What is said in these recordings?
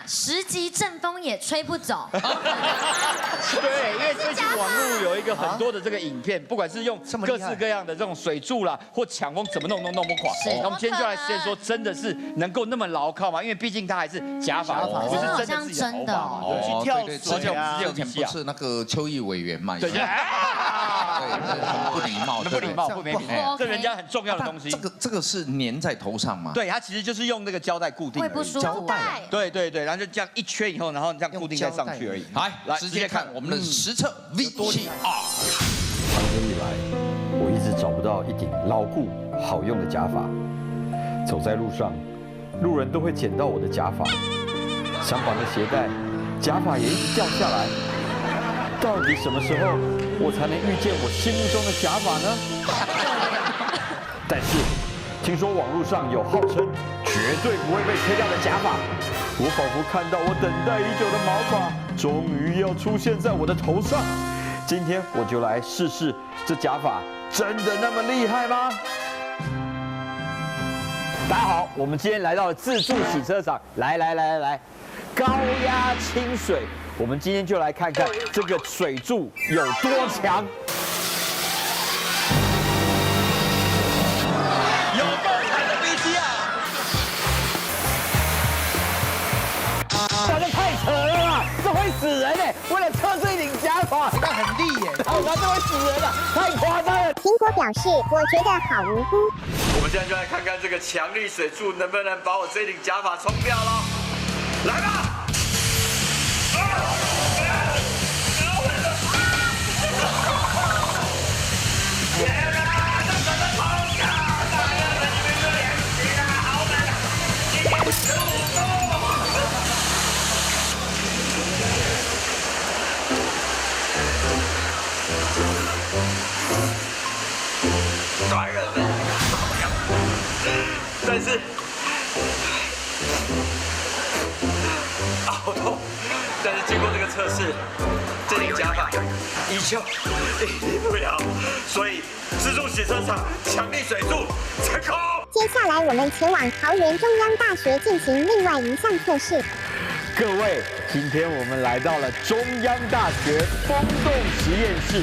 10级阵风也吹不走。对，因为最近网络有一个很多的这个影片，不管是用各式各样的这种水柱啦，或抢风，怎么弄都弄不垮。那我们今天就来实验说，真的是能够那么牢靠吗？因为毕竟它还是假发，不是真的自己的头发嘛。哦，去跳对，水啊，之前不是那个邱毅委员嘛？对对。很不礼貌，不礼貌，不没礼貌，这人家很重要的东西。这个是粘在头上吗？对，它其实就是用那个胶带固定。会不舒服。对对对，然后就这样一圈以后，然后这样固定再上去而已。来，直接看我们的实测 V7R。长久以来，我一直找不到一顶牢固好用的假发。走在路上，路人都会捡到我的假发，想绑的鞋带，假发也一直掉下来。到底什么时候我才能遇见我心目中的假发呢？但是听说网络上有号称绝对不会被吹掉的假发，我仿佛看到我等待已久的毛发终于要出现在我的头上。今天我就来试试这假发真的那么厉害吗？大家好，我们今天来到了自助洗车场，来，高压清水。我们今天就来看看这个水柱有多强。有够惨的 V7 啊！这太扯了啦，这会死人哎！为了测这顶假发，那很厉耶，这会死人了，太夸张了。苹果表示，我觉得好无辜。我们现在就来看看这个强力水柱能不能把我这顶假发冲掉了。来吧！但是好痛！但是经过这个测试，这顶假发依旧离不了，所以自助洗车场强力水柱成功。接下来我们前往桃园中央大学进行另外一项测试。各位，今天我们来到了中央大学风洞实验室。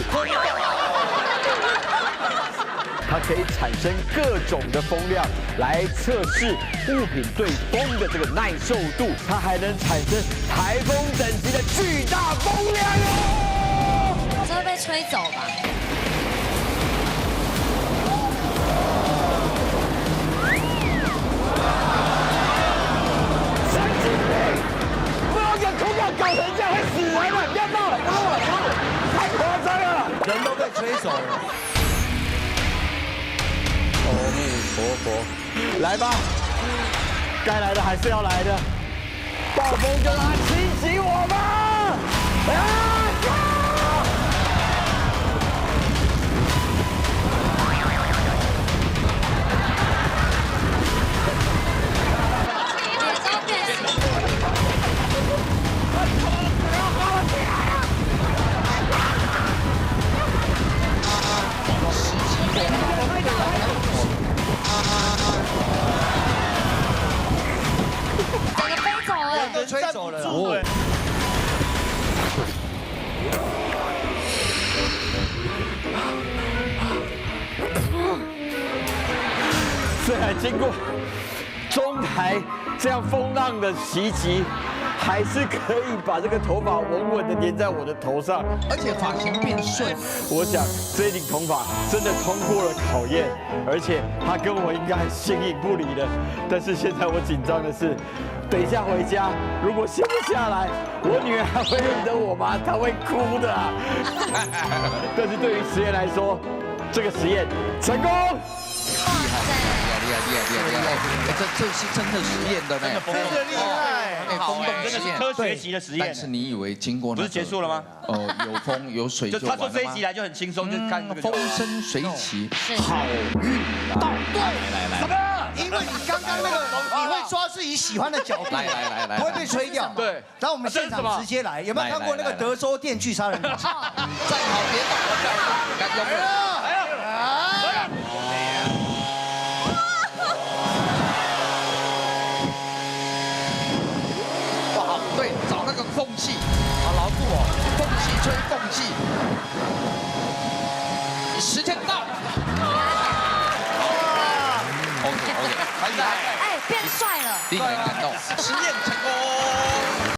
它可以产生各种的风量来测试物品对风的这个耐受度，它还能产生台风等级的巨大风量哦！这会被吹走吧？神经病！不要给空调搞成这样会死人的，不要闹了，太夸张了，人都被吹走了。阿弥陀佛，来吧，该来的还是要来的，暴风就让它侵袭我吧！都吹走了。虽然经过中台这样风浪的袭击，还是可以把这个头发稳稳的粘在我的头上，而且发型变顺。我想这顶头发真的通过了考验，而且它跟我应该形影不离的。但是现在我紧张的是，等一下回家如果卸不下来，我女儿还会认得我吗？她会哭的啊。但是对于实验来说，这个实验成功。厉害！这是真的实验的呢，真的厉害，风洞实验，科学级的实验。但是你以为经过不是结束了吗？有风有水就他说这一集来就很轻松，就看风生水起，好运到。对，来，怎么？因为你刚刚那个，你会抓自己喜欢的角度，来，不会被吹掉。对，然后我们现场直接来，有没有看过那个德州电锯杀人狂？站好别倒，来了。气，好牢固哦，缝隙吹缝隙。时间到。OK， 很厉害。哎，变帅了。令人感动，实验成功。